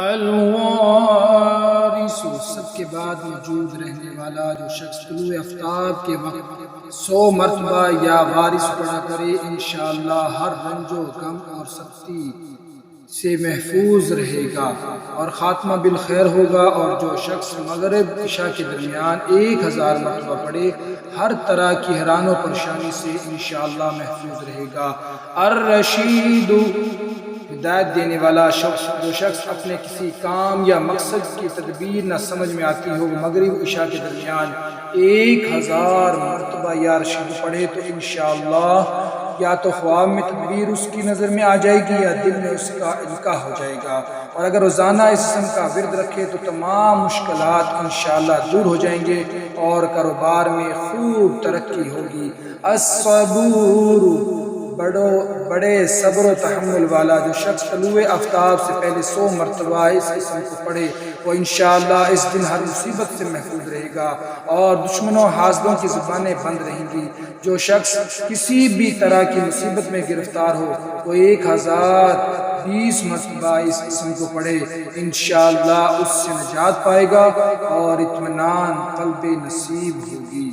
الوارث، سب کے بعد موجود رہنے والا جو شخص طلوع آفتاب کے وقت 100 مرتبہ یا وارث پڑھا کرے انشاءاللہ ہر رنج و غم اور سختی سے محفوظ رہے گا اور خاتمہ بالخیر ہوگا۔ اور جو شخص مغرب عشاء کے درمیان 1000 مرتبہ پڑھے ہر طرح کی حیران و پریشانی سے انشاءاللہ محفوظ رہے گا۔ الرشید، ہدایت دینے والا شخص، جو شخص اپنے کسی کام یا مقصد کی تدبیر نہ سمجھ میں آتی ہو، مغرب عشاء کے درمیان 1000 مرتبہ یا رشید پڑھے تو انشاءاللہ یا تو خواب میں تدبیر اس کی نظر میں آ جائے گی یا دل میں اس کا القاء ہو جائے گا۔ اور اگر روزانہ اس قسم کا ورد رکھے تو تمام مشکلات انشاءاللہ دور ہو جائیں گے اور کاروبار میں خوب ترقی ہوگی۔ الصبور، بڑے صبر و تحمل والا، جو شخص طلوع آفتاب سے پہلے 100 مرتبہ اس قسم کو پڑھے وہ انشاءاللہ اس دن ہر مصیبت سے محفوظ رہے گا اور دشمنوں و حاسدوں کی زبانیں بند رہیں گی۔ جو شخص کسی بھی طرح کی مصیبت میں گرفتار ہو وہ 1020 مرتبہ اس قسم کو پڑھے انشاءاللہ اس سے نجات پائے گا اور اطمینان قلب نصیب ہوگی۔